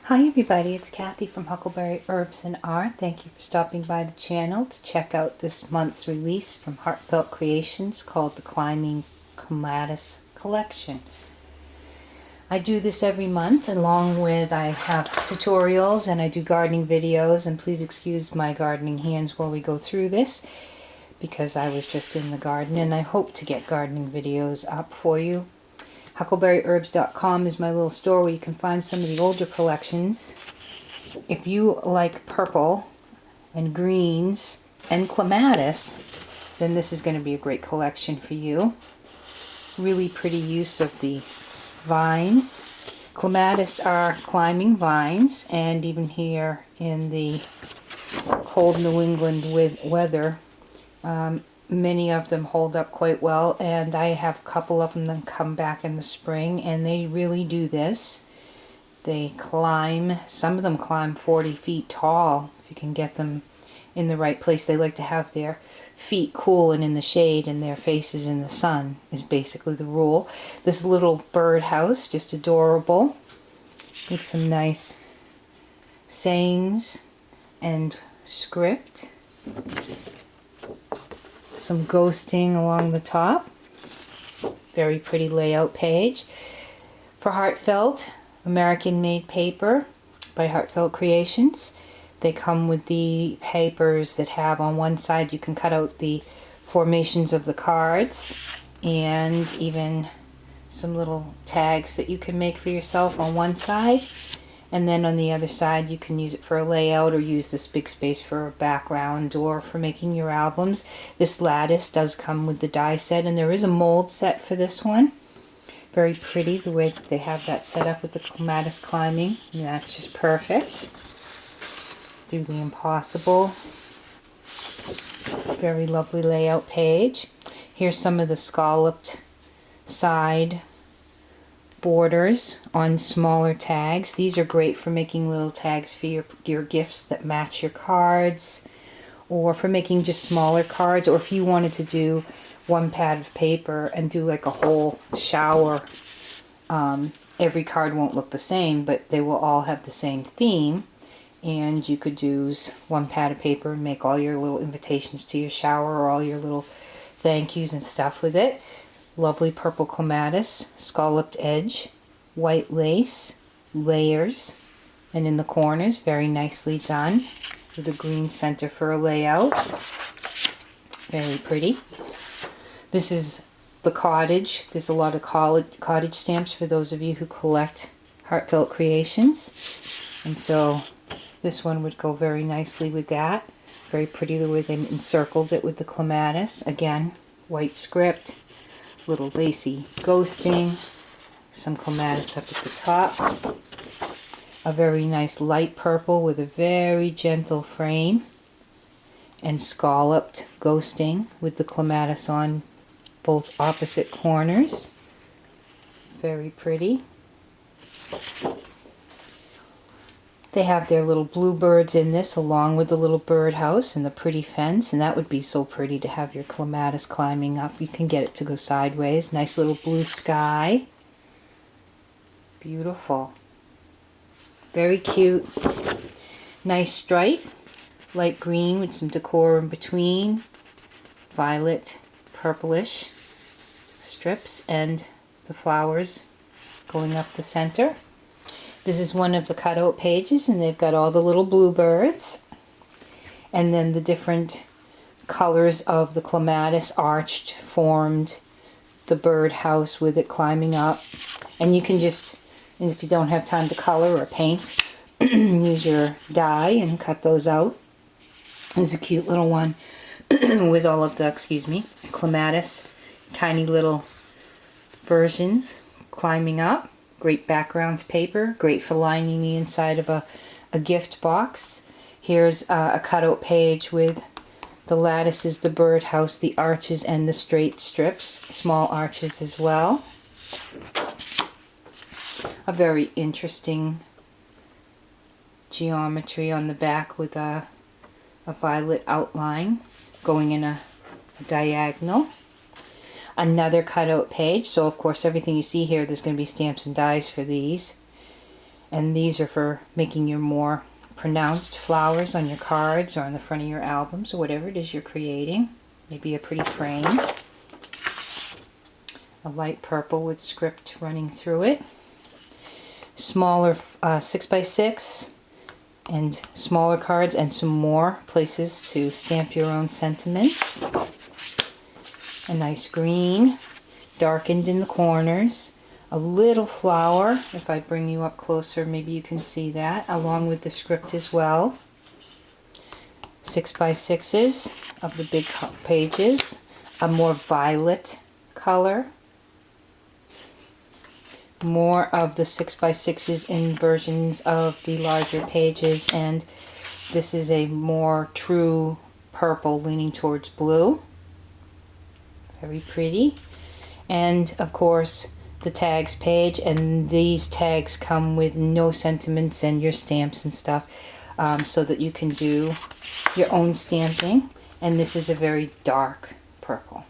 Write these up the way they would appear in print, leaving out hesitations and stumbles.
Hi everybody, it's Kathy from Huckleberry Herbs and Art. Thank you for stopping by the channel to check out this month's release from Heartfelt Creations called the Climbing Clematis Collection. I do this every month along with I have tutorials and I do gardening videos, and please excuse my gardening hands while we go through this because I was just in the garden, and I hope to get gardening videos up for you. Huckleberryherbs.com is my little store where you can find some of the older collections. If you like purple and greens and clematis, then this is going to be a great collection for you. Really pretty use of the vines. Clematis are climbing vines, and even here in the cold New England weather, many of them hold up quite well, and I have a couple of them that come back in the spring, and they really do this. They climb, some of them climb 40 feet tall if you can get them in the right place. They like to have their feet cool and in the shade and their faces in the sun is basically the rule. This little birdhouse, just adorable, with some nice sayings and script. Some ghosting along the top. Very pretty layout page. For Heartfelt, American made paper by Heartfelt Creations. They come with the papers that have on one side you can cut out the formations of the cards, and even some little tags that you can make for yourself on one side. And then on the other side you can use it for a layout or use this big space for a background or for making your albums. This lattice does come with the die set, and there is a mold set for this one. Very pretty the way that they have that set up with the clematis climbing. And that's just perfect. Do the impossible. Very lovely layout page. Here's some of the scalloped side borders on smaller tags. These are great for making little tags for your gifts that match your cards, or for making just smaller cards, or if you wanted to do one pad of paper and do like a whole shower. Every card won't look the same, but they will all have the same theme, and you could use one pad of paper and make all your little invitations to your shower or all your little thank yous and stuff with it. Lovely purple clematis, scalloped edge, white lace, layers, and in the corners, very nicely done, with a green center for a layout. Very pretty. This is the Cottage. There's a lot of cottage stamps for those of you who collect Heartfelt Creations, and so this one would go very nicely with that. Very pretty the way they encircled it with the clematis. Again, white script. Little lacy ghosting, some clematis up at the top, a very nice light purple with a very gentle frame, and scalloped ghosting with the clematis on both opposite corners. Very pretty. They have their little bluebirds in this, along with the little birdhouse and the pretty fence, and that would be so pretty to have your clematis climbing up. You can get it to go sideways. Nice little blue sky. Beautiful. Very cute. Nice stripe. Light green with some decor in between. Violet, purplish strips, and the flowers going up the center. This is one of the cutout pages, and they've got all the little bluebirds, and then the different colors of the clematis arched, formed the birdhouse with it climbing up. And you can just, if you don't have time to color or paint, use your die and cut those out. There's a cute little one with all of the, clematis, tiny little versions climbing up. Great background paper, great for lining the inside of a gift box. Here's a cutout page with the lattices, the birdhouse, the arches, and the straight strips. Small arches as well. A very interesting geometry on the back with a violet outline going in a diagonal. Another cutout page, so of course everything you see here, there's going to be stamps and dies for these. And these are for making your more pronounced flowers on your cards or on the front of your albums or whatever it is you're creating. Maybe a pretty frame. A light purple with script running through it. Smaller 6x6 and smaller cards, and some more places to stamp your own sentiments. A nice green, darkened in the corners. A little flower, if I bring you up closer maybe you can see that, along with the script as well. 6x6s of the big pages. A more violet color. More of the 6x6s in versions of the larger pages, and this is a more true purple leaning towards blue. Very pretty. And of course the tags page, and these tags come with no sentiments and your stamps and stuff, so that you can do your own stamping. And this is a very dark purple,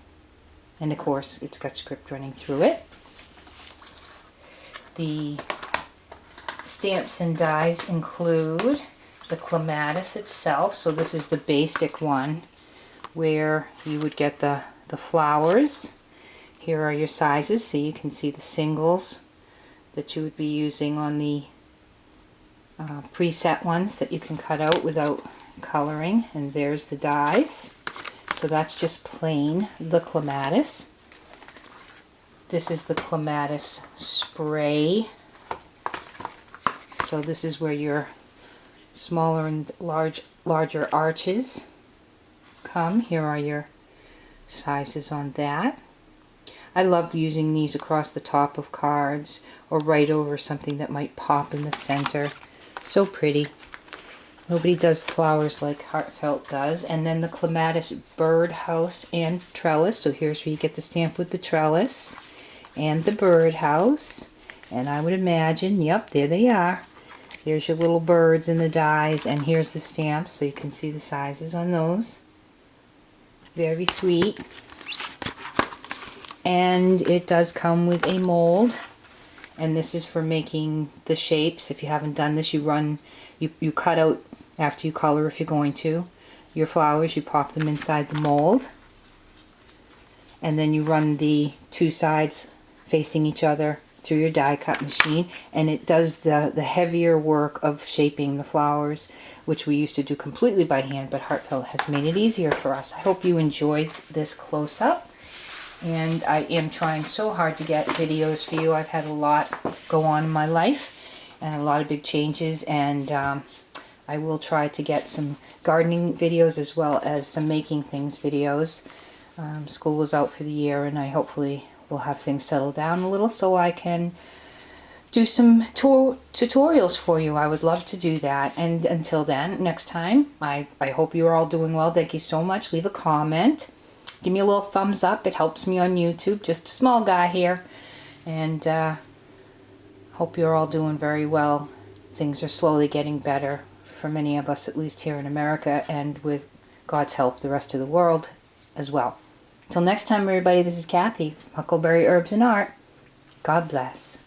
and of course it's got script running through it. The stamps and dies include the clematis itself. So this is the basic one where you would get the flowers. Here are your sizes, so you can see the singles that you would be using on the preset ones that you can cut out without coloring. And there's the dies. So that's just plain the clematis. This is the Clematis Spray. So this is where your smaller and larger arches come. Here are your sizes on that. I love using these across the top of cards or right over something that might pop in the center. So pretty. Nobody does flowers like Heartfelt does. And then the Clematis Birdhouse and Trellis. So here's where you get the stamp with the trellis and the birdhouse. And I would imagine, yep, there they are. There's your little birds in the dies, and here's the stamps, so you can see the sizes on those. Very sweet. And it does come with a mold, and this is for making the shapes. If you haven't done this, you cut out, after you color if you're going to, your flowers, you pop them inside the mold, and then you run the two sides facing each other through your die cut machine, and it does the heavier work of shaping the flowers, which we used to do completely by hand, but Heartfelt has made it easier for us. I hope you enjoyed this close-up, and I am trying so hard to get videos for you. I've had a lot go on in my life and a lot of big changes, and I will try to get some gardening videos as well as some making things videos. School is out for the year, and I hopefully will have things settle down a little so I can do some tutorials for you. I would love to do that. And until then, next time, I hope you're all doing well. Thank you so much. Leave a comment. Give me a little thumbs up. It helps me on YouTube. Just a small guy here. And hope you're all doing very well. Things are slowly getting better for many of us, at least here in America, and with God's help, the rest of the world as well. Till next time, everybody, this is Kathy, Huckleberry Herbs and Art. God bless.